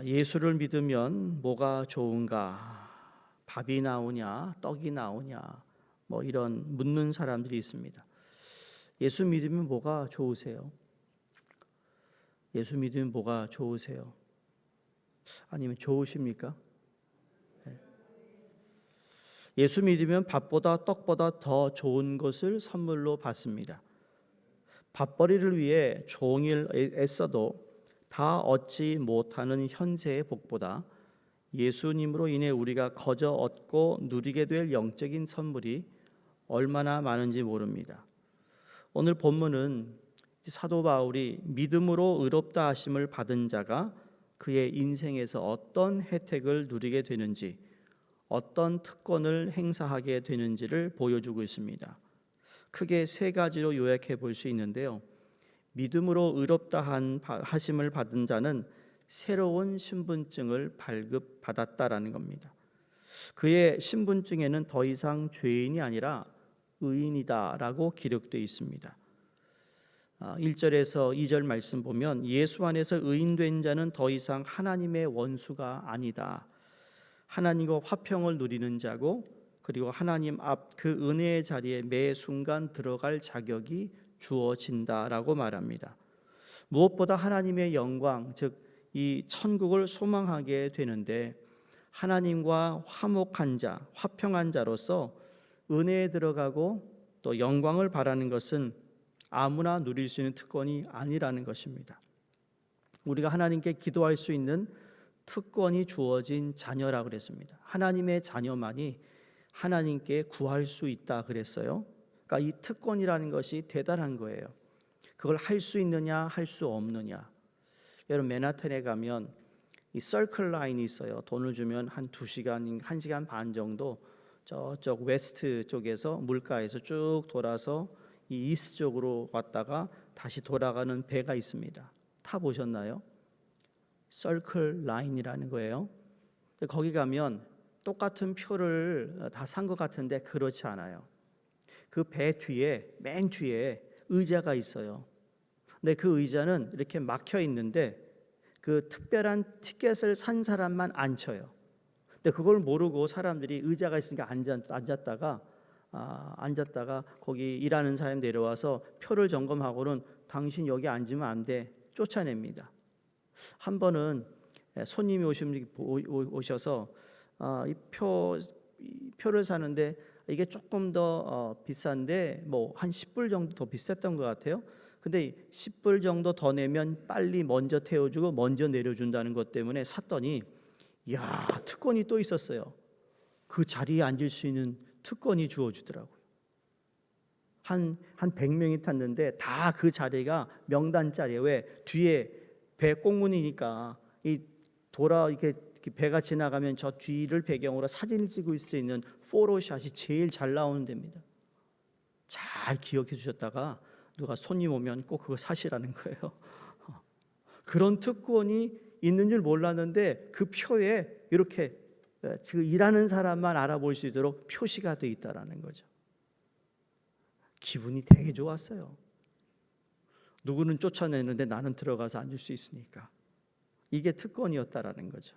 예수를 믿으면 뭐가 좋은가? 밥이 나오냐, 떡이 나오냐, 뭐 이런 묻는 사람들이 있습니다. 예수 믿으면 뭐가 좋으세요? 예수 믿으면 뭐가 좋으세요? 아니면 좋으십니까? 네. 예수 믿으면 밥보다 떡보다 더 좋은 것을 선물로 받습니다. 밥벌이를 위해 종일 애써도 다 얻지 못하는 현세의 복보다 예수님으로 인해 우리가 거저 얻고 누리게 될 영적인 선물이 얼마나 많은지 모릅니다. 오늘 본문은 사도 바울이 믿음으로 의롭다 하심을 받은 자가 그의 인생에서 어떤 혜택을 누리게 되는지, 어떤 특권을 행사하게 되는지를 보여주고 있습니다. 크게 세 가지로 요약해 볼 수 있는데요. 믿음으로 의롭다 하심을 받은 자는 새로운 신분증을 발급받았다라는 겁니다. 그의 신분증에는 더 이상 죄인이 아니라 의인이다라고 기록되어 있습니다. 1절에서 2절 말씀 보면 예수 안에서 의인된 자는 더 이상 하나님의 원수가 아니다. 하나님과 화평을 누리는 자고, 그리고 하나님 앞 그 은혜의 자리에 매 순간 들어갈 자격이 주어진다라고 말합니다. 무엇보다 하나님의 영광, 즉 이 천국을 소망하게 되는데, 하나님과 화목한 자, 화평한 자로서 은혜에 들어가고 또 영광을 바라는 것은 아무나 누릴 수 있는 특권이 아니라는 것입니다. 우리가 하나님께 기도할 수 있는 특권이 주어진 자녀라고 그랬습니다. 하나님의 자녀만이 하나님께 구할 수 있다 그랬어요. 그러니까 이 특권이라는 것이 대단한 거예요. 그걸 할 수 있느냐 할 수 없느냐. 여러분 맨하탄에 가면 이 서클 라인이 있어요. 돈을 주면 한 2시간, 1시간 반 정도 저쪽 웨스트 쪽에서 물가에서 쭉 돌아서 이 이스트 쪽으로 왔다가 다시 돌아가는 배가 있습니다. 타 보셨나요? 서클 라인이라는 거예요. 거기 가면 똑같은 표를 다 산 것 같은데 그렇지 않아요. 그 배 뒤에, 맨 뒤에 의자가 있어요. 근데 그 의자는 이렇게 막혀 있는데 그 특별한 티켓을 산 사람만 앉혀요. 근데 그걸 모르고 사람들이 의자가 있으니까 앉았다가 거기 일하는 사람 내려와서 표를 점검하고는 당신 여기 앉으면 안 돼, 쫓아냅니다. 한 번은 손님이 오셔서 이 표를 사는데 이게 조금 더 비싼데 뭐 한 10불 정도 더 비쌌던 것 같아요. 근데 10불 정도 더 내면 빨리 먼저 태워주고 먼저 내려준다는 것 때문에 샀더니 이야, 특권이 또 있었어요. 그 자리에 앉을 수 있는 특권이 주어지더라고요. 한 100명이 탔는데 다 그 자리가 명단 자리에, 왜 뒤에 배 꽁문이니까 이렇게 배가 지나가면 저 뒤를 배경으로 사진을 찍을 수 있는 포토샷이 제일 잘 나오는 데입니다. 잘 기억해 주셨다가 누가 손님 오면 꼭 그거 사시라는 거예요. 그런 특권이 있는 줄 몰랐는데 그 표에 이렇게 지금 일하는 사람만 알아볼 수 있도록 표시가 돼 있다라는 거죠. 기분이 되게 좋았어요. 누구는 쫓아내는데 나는 들어가서 앉을 수 있으니까. 이게 특권이었다라는 거죠.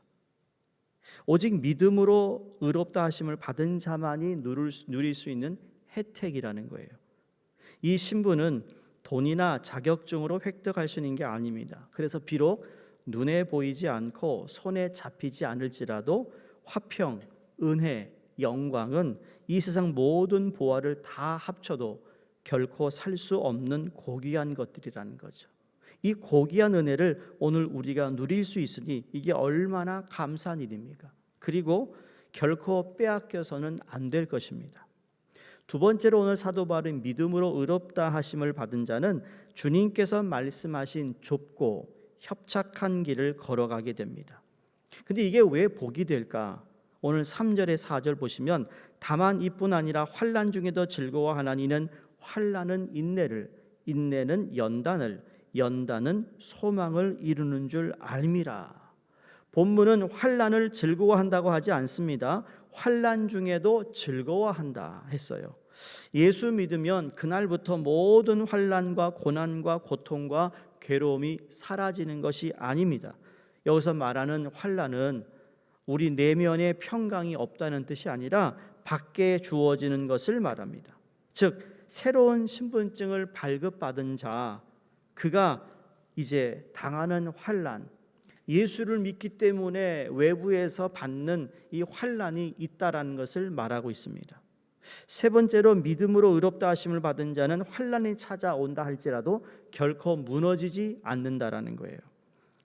오직 믿음으로 의롭다 하심을 받은 자만이 누릴 수 있는 혜택이라는 거예요. 이 신분은 돈이나 자격증으로 획득할 수 있는 게 아닙니다. 그래서 비록 눈에 보이지 않고 손에 잡히지 않을지라도 화평, 은혜, 영광은 이 세상 모든 보화를 다 합쳐도 결코 살 수 없는 고귀한 것들이라는 거죠. 이 고귀한 은혜를 오늘 우리가 누릴 수 있으니 이게 얼마나 감사한 일입니까? 그리고 결코 빼앗겨서는 안 될 것입니다. 두 번째로 오늘 사도 바울은 믿음으로 의롭다 하심을 받은 자는 주님께서 말씀하신 좁고 협착한 길을 걸어가게 됩니다. 근데 이게 왜 복이 될까? 오늘 3절에 4절 보시면 다만 이뿐 아니라 환난 중에도 즐거워하나니 이는 환난은 인내를, 인내는 연단을, 연단은 소망을 이루는 줄 알미라. 본문은 환난을 즐거워한다고 하지 않습니다. 환난 중에도 즐거워한다 했어요. 예수 믿으면 그날부터 모든 환난과 고난과 고통과 괴로움이 사라지는 것이 아닙니다. 여기서 말하는 환난은 우리 내면에 평강이 없다는 뜻이 아니라 밖에 주어지는 것을 말합니다. 즉 새로운 신분증을 발급받은 자, 그가 이제 당하는 환난, 예수를 믿기 때문에 외부에서 받는 이 환난이 있다라는 것을 말하고 있습니다. 세 번째로 믿음으로 의롭다 하심을 받은 자는 환난이 찾아온다 할지라도 결코 무너지지 않는다라는 거예요.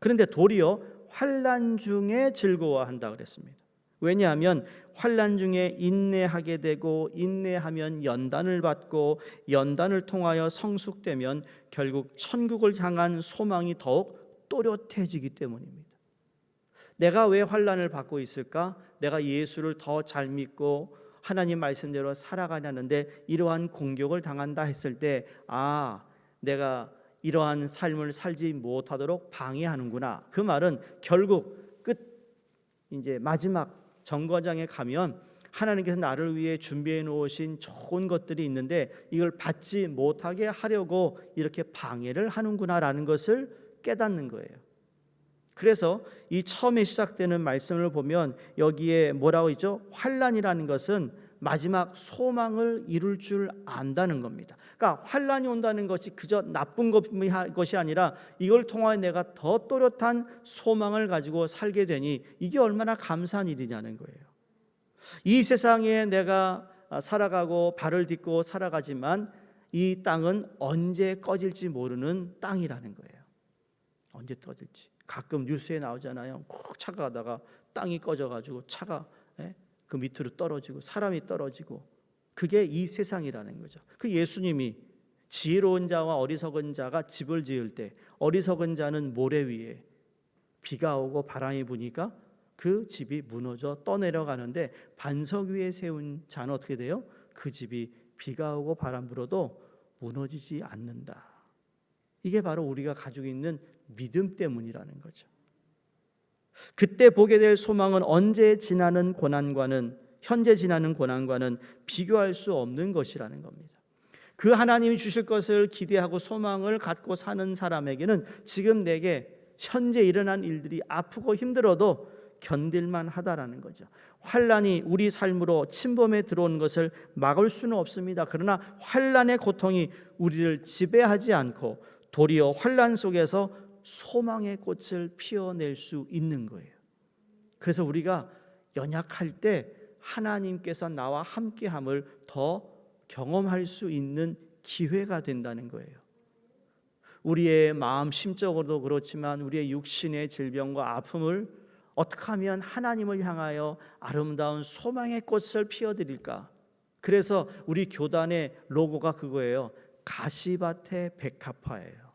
그런데 도리어 환난 중에 즐거워한다 그랬습니다. 왜냐하면 환난 중에 인내하게 되고 인내하면 연단을 받고 연단을 통하여 성숙되면 결국 천국을 향한 소망이 더욱 또렷해지기 때문입니다. 내가 왜 환난을 받고 있을까? 내가 예수를 더 잘 믿고 하나님 말씀대로 살아가냐는데 이러한 공격을 당한다 했을 때 내가 이러한 삶을 살지 못하도록 방해하는구나. 그 말은 결국 이제 마지막 정거장에 가면 하나님께서 나를 위해 준비해 놓으신 좋은 것들이 있는데 이걸 받지 못하게 하려고 이렇게 방해를 하는구나라는 것을 깨닫는 거예요. 그래서 이 처음에 시작되는 말씀을 보면 여기에 뭐라고 있죠? 환난이라는 것은 마지막 소망을 이룰 줄 안다는 겁니다. 그러니까 환난이 온다는 것이 그저 나쁜 것이 아니라 이걸 통하여 내가 더 또렷한 소망을 가지고 살게 되니 이게 얼마나 감사한 일이냐는 거예요. 이 세상에 내가 살아가고 발을 딛고 살아가지만 이 땅은 언제 꺼질지 모르는 땅이라는 거예요. 언제 꺼질지. 가끔 뉴스에 나오잖아요. 꼭 차가 가다가 땅이 꺼져가지고 차가 그 밑으로 떨어지고 사람이 떨어지고, 그게 이 세상이라는 거죠. 그 예수님이 지혜로운 자와 어리석은 자가 집을 지을 때 어리석은 자는 모래 위에 비가 오고 바람이 부니까 그 집이 무너져 떠내려가는데 반석 위에 세운 자는 어떻게 돼요? 그 집이 비가 오고 바람 불어도 무너지지 않는다. 이게 바로 우리가 가지고 있는 믿음 때문이라는 거죠. 그때 보게 될 소망은 현재 지나는 고난과는 비교할 수 없는 것이라는 겁니다. 그 하나님이 주실 것을 기대하고 소망을 갖고 사는 사람에게는 지금 내게 현재 일어난 일들이 아프고 힘들어도 견딜만 하다라는 거죠. 환난이 우리 삶으로 침범해 들어온 것을 막을 수는 없습니다. 그러나 환난의 고통이 우리를 지배하지 않고 도리어 환난 속에서 소망의 꽃을 피워낼 수 있는 거예요. 그래서 우리가 연약할 때 하나님께서 나와 함께함을 더 경험할 수 있는 기회가 된다는 거예요. 우리의 마음 심적으로도 그렇지만 우리의 육신의 질병과 아픔을 어떻게 하면 하나님을 향하여 아름다운 소망의 꽃을 피워드릴까? 그래서 우리 교단의 로고가 그거예요. 가시밭의 백합화예요.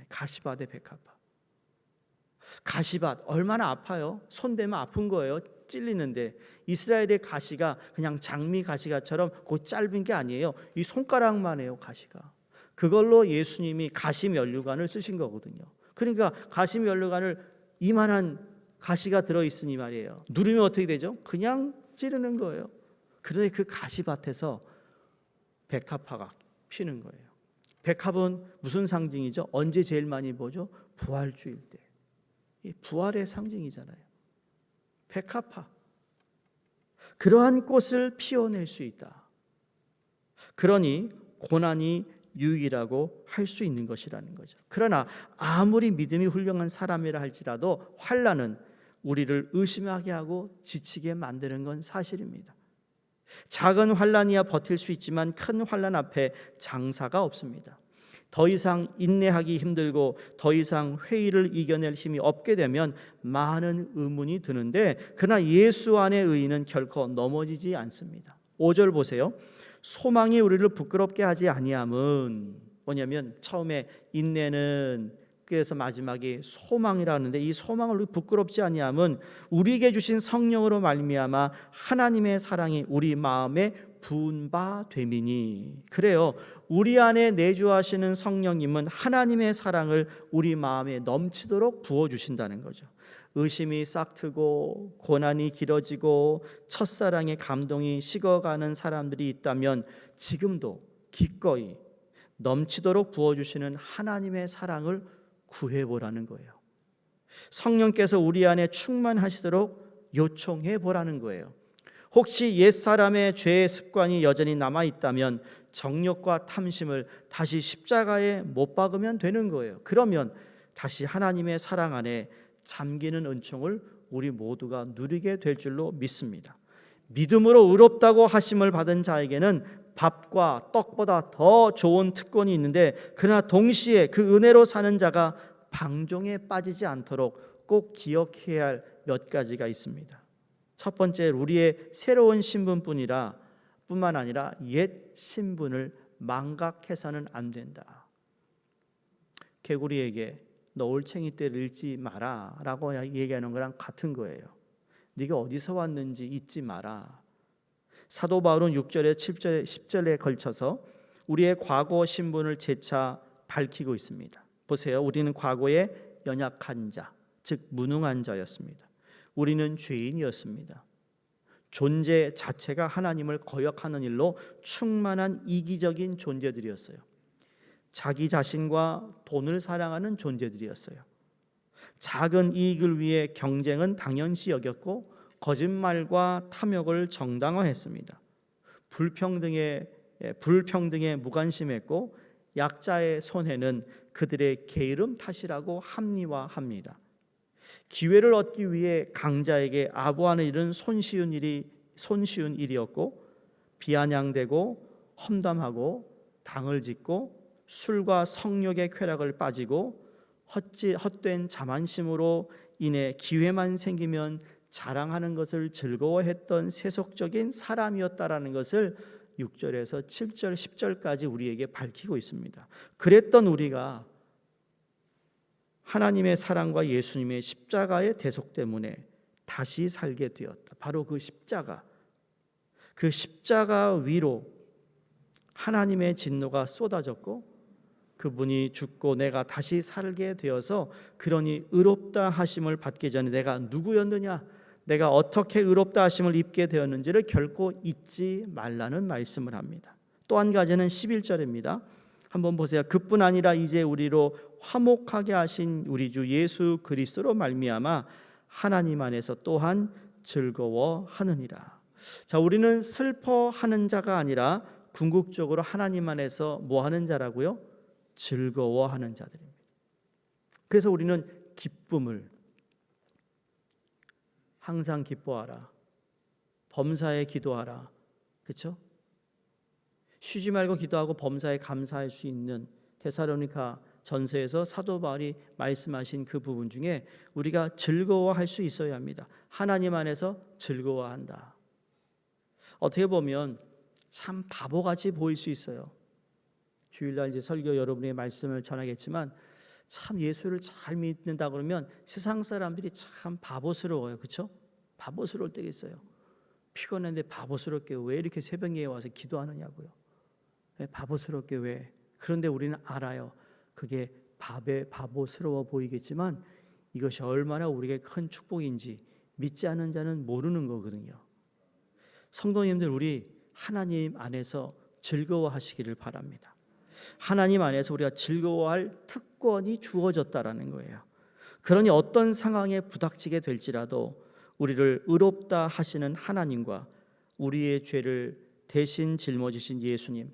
가시밭의 백합화. 가시밭 얼마나 아파요? 손대면 아픈 거예요. 찔리는데 이스라엘의 가시가 그냥 장미 가시가처럼 그 짧은 게 아니에요. 이 손가락만 해요. 가시가. 그걸로 예수님이 가시면류관을 쓰신 거거든요. 그러니까 가시면류관을 이만한 가시가 들어있으니 말이에요. 누르면 어떻게 되죠? 그냥 찌르는 거예요. 그런데 그 가시밭에서 백합화가 피는 거예요. 백합은 무슨 상징이죠? 언제 제일 많이 보죠? 부활주일 때. 이 부활의 상징이잖아요. 백합화. 그러한 꽃을 피워낼 수 있다. 그러니 고난이 유익이라고 할 수 있는 것이라는 거죠. 그러나 아무리 믿음이 훌륭한 사람이라 할지라도 환난은 우리를 의심하게 하고 지치게 만드는 건 사실입니다. 작은 환난이야 버틸 수 있지만 큰 환난 앞에 장사가 없습니다. 더 이상 인내하기 힘들고 더 이상 회의를 이겨낼 힘이 없게 되면 많은 의문이 드는데 그러나 예수 안의 의인은 결코 넘어지지 않습니다. 5절 보세요. 소망이 우리를 부끄럽게 하지 아니함은 뭐냐면 처음에 인내는 그래서 마지막에 소망이라는데 이 소망을 부끄럽지 아니함은 우리에게 주신 성령으로 말미암아 하나님의 사랑이 우리 마음에 부은 바 됨이니. 그래요. 우리 안에 내주하시는 성령님은 하나님의 사랑을 우리 마음에 넘치도록 부어주신다는 거죠. 의심이 싹트고 고난이 길어지고 첫사랑의 감동이 식어가는 사람들이 있다면 지금도 기꺼이 넘치도록 부어주시는 하나님의 사랑을 구해보라는 거예요. 성령께서 우리 안에 충만하시도록 요청해 보라는 거예요. 혹시 옛사람의 죄의 습관이 여전히 남아 있다면 정욕과 탐심을 다시 십자가에 못 박으면 되는 거예요. 그러면 다시 하나님의 사랑 안에 잠기는 은총을 우리 모두가 누리게 될 줄로 믿습니다. 믿음으로 의롭다고 하심을 받은 자에게는 밥과 떡보다 더 좋은 특권이 있는데, 그러나 동시에 그 은혜로 사는 자가 방종에 빠지지 않도록 꼭 기억해야 할 몇 가지가 있습니다. 첫 번째, 우리의 새로운 신분뿐만 아니라 옛 신분을 망각해서는 안 된다. 개구리에게 너 올챙이 떼를 읽지 마라 라고 얘기하는 거랑 같은 거예요. 네가 어디서 왔는지 잊지 마라. 사도 바울은 6절에 7절에 10절에 걸쳐서 우리의 과거 신분을 재차 밝히고 있습니다. 보세요. 우리는 과거에 연약한 자, 즉 무능한 자였습니다. 우리는 죄인이었습니다. 존재 자체가 하나님을 거역하는 일로 충만한 이기적인 존재들이었어요. 자기 자신과 돈을 사랑하는 존재들이었어요. 작은 이익을 위해 경쟁은 당연시 여겼고 거짓말과 탐욕을 정당화했습니다. 불평등에 무관심했고 약자의 손해는 그들의 게으름 탓이라고 합리화합니다. 기회를 얻기 위해 강자에게 아부하는 일은 손쉬운 일이었고 비아냥대고 험담하고 당을 짓고 술과 성욕의 쾌락을 빠지고 헛된 자만심으로 인해 기회만 생기면 자랑하는 것을 즐거워했던 세속적인 사람이었다라는 것을 6절에서 7절, 10절까지 우리에게 밝히고 있습니다. 그랬던 우리가 하나님의 사랑과 예수님의 십자가의 대속 때문에 다시 살게 되었다. 바로 그 십자가 위로 하나님의 진노가 쏟아졌고 그분이 죽고 내가 다시 살게 되어서, 그러니 의롭다 하심을 받기 전에 내가 누구였느냐, 내가 어떻게 의롭다 하심을 입게 되었는지를 결코 잊지 말라는 말씀을 합니다. 또 한 가지는 11절입니다. 한번 보세요. 그뿐 아니라 이제 우리로 화목하게 하신 우리 주 예수 그리스도로 말미암아 하나님 안에서 또한 즐거워하느니라. 자, 우리는 슬퍼하는 자가 아니라 궁극적으로 하나님 안에서 뭐 하는 자라고요? 즐거워하는 자들입니다. 그래서 우리는 기쁨을 항상 기뻐하라, 범사에 기도하라, 그렇죠? 쉬지 말고 기도하고 범사에 감사할 수 있는 데살로니가 전서에서 사도 바울이 말씀하신 그 부분 중에 우리가 즐거워할 수 있어야 합니다. 하나님 안에서 즐거워한다. 어떻게 보면 참 바보같이 보일 수 있어요. 주일날 이제 설교 여러분의 말씀을 전하겠지만 참 예수를 잘 믿는다 그러면 세상 사람들이 참 바보스러워요. 그렇죠? 바보스러울 때가 있어요. 피곤한데 바보스럽게 왜 이렇게 새벽에 와서 기도하느냐고요. 바보스럽게 왜? 그런데 우리는 알아요. 그게 바보스러워 보이겠지만 이것이 얼마나 우리에게 큰 축복인지 믿지 않는 자는 모르는 거거든요. 성도님들, 우리 하나님 안에서 즐거워하시기를 바랍니다. 하나님 안에서 우리가 즐거워할 특권이 주어졌다라는 거예요. 그러니 어떤 상황에 부닥치게 될지라도 우리를 의롭다 하시는 하나님과 우리의 죄를 대신 짊어지신 예수님,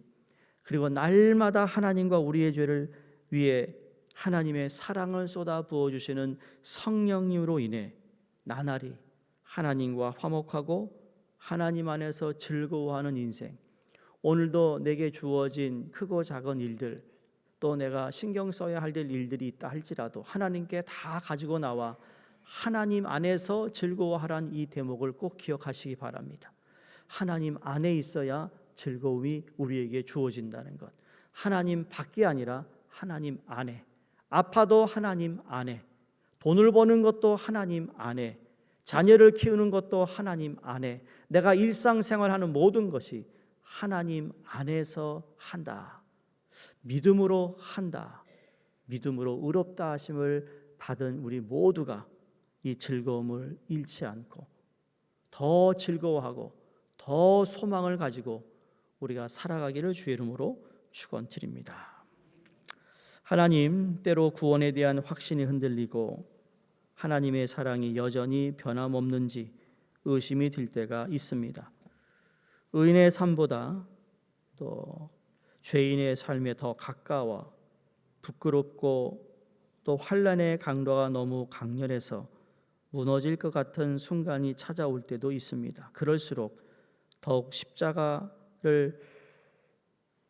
그리고 날마다 하나님과 우리의 죄를 위해 하나님의 사랑을 쏟아 부어주시는 성령님으로 인해 나날이 하나님과 화목하고 하나님 안에서 즐거워하는 인생, 오늘도 내게 주어진 크고 작은 일들, 또 내가 신경 써야 할 일들이 있다 할지라도 하나님께 다 가지고 나와 하나님 안에서 즐거워하라는 이 대목을 꼭 기억하시기 바랍니다. 하나님 안에 있어야 즐거움이 우리에게 주어진다는 것. 하나님 밖이 아니라 하나님 안에. 아파도 하나님 안에. 돈을 버는 것도 하나님 안에. 자녀를 키우는 것도 하나님 안에. 내가 일상생활하는 모든 것이 하나님 안에서 한다. 믿음으로 한다. 믿음으로 의롭다 하심을 받은 우리 모두가 이 즐거움을 잃지 않고 더 즐거워하고 더 소망을 가지고 우리가 살아가기를 주의 이름으로 축원드립니다. 하나님, 때로 구원에 대한 확신이 흔들리고 하나님의 사랑이 여전히 변함없는지 의심이 들 때가 있습니다. 의인의 삶보다 또 죄인의 삶에 더 가까워 부끄럽고 또 환난의 강도가 너무 강렬해서 무너질 것 같은 순간이 찾아올 때도 있습니다. 그럴수록 더욱 십자가를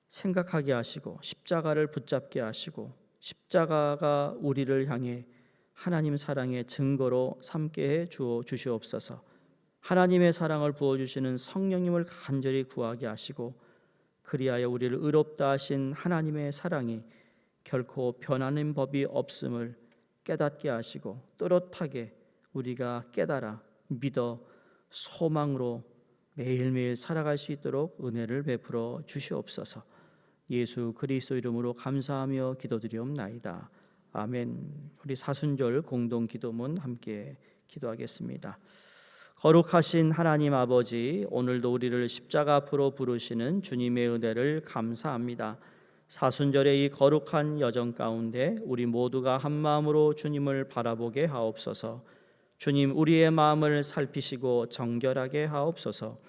생각하게 하시고 십자가를 붙잡게 하시고 십자가가 우리를 향해 하나님 사랑의 증거로 삼게 해 주시옵소서. 하나님의 사랑을 부어주시는 성령님을 간절히 구하게 하시고 그리하여 우리를 의롭다 하신 하나님의 사랑이 결코 변하는 법이 없음을 깨닫게 하시고 또렷하게 우리가 깨달아 믿어 소망으로 매일매일 살아갈 수 있도록 은혜를 베풀어 주시옵소서. 예수 그리스도 이름으로 감사하며 기도드리옵나이다. 아멘. 우리 사순절 공동 기도문 함께 기도하겠습니다. 거룩하신 하나님 아버지, 오늘도 우리를 십자가 앞으로 부르시는 주님의 은혜를 감사합니다. 사순절의 이 거룩한 여정 가운데 우리 모두가 한 마음으로 주님을 바라보게 하옵소서. 주님, 우리의 마음을 살피시고 정결하게 하옵소서.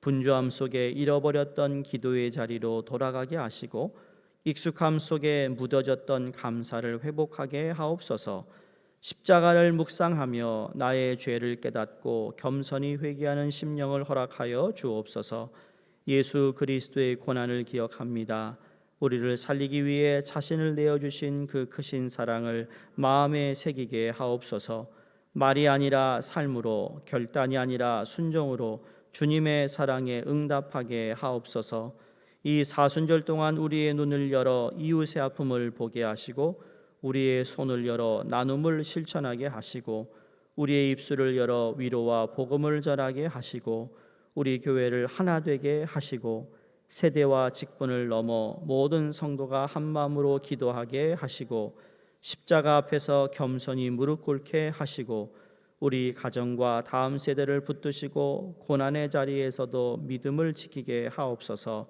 분주함 속에 잃어버렸던 기도의 자리로 돌아가게 하시고 익숙함 속에 묻어졌던 감사를 회복하게 하옵소서. 십자가를 묵상하며 나의 죄를 깨닫고 겸손히 회개하는 심령을 허락하여 주옵소서. 예수 그리스도의 고난을 기억합니다. 우리를 살리기 위해 자신을 내어주신 그 크신 사랑을 마음에 새기게 하옵소서. 말이 아니라 삶으로, 결단이 아니라 순종으로 주님의 사랑에 응답하게 하옵소서. 이 사순절 동안 우리의 눈을 열어 이웃의 아픔을 보게 하시고 우리의 손을 열어 나눔을 실천하게 하시고 우리의 입술을 열어 위로와 복음을 전하게 하시고 우리 교회를 하나 되게 하시고 세대와 직분을 넘어 모든 성도가 한 마음으로 기도하게 하시고 십자가 앞에서 겸손히 무릎 꿇게 하시고 우리 가정과 다음 세대를 붙드시고 고난의 자리에서도 믿음을 지키게 하옵소서.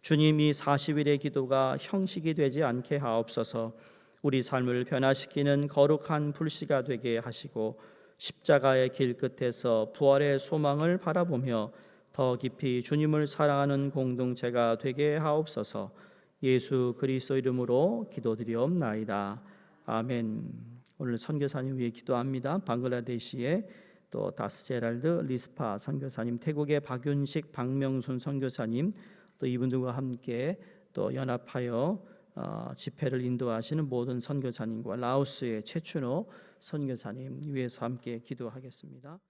주님이 40일의 기도가 형식이 되지 않게 하옵소서. 우리 삶을 변화시키는 거룩한 불씨가 되게 하시고 십자가의 길 끝에서 부활의 소망을 바라보며 더 깊이 주님을 사랑하는 공동체가 되게 하옵소서. 예수 그리스도 이름으로 기도드리옵나이다. 아멘. 오늘 선교사님 위해 기도합니다. 방글라데시의 또 다스제랄드 리스파 선교사님, 태국의 박윤식 박명순 선교사님, 또 이분들과 함께 또 연합하여 집회를 인도하시는 모든 선교사님과 라오스의 최춘호 선교사님 위해서 함께 기도하겠습니다.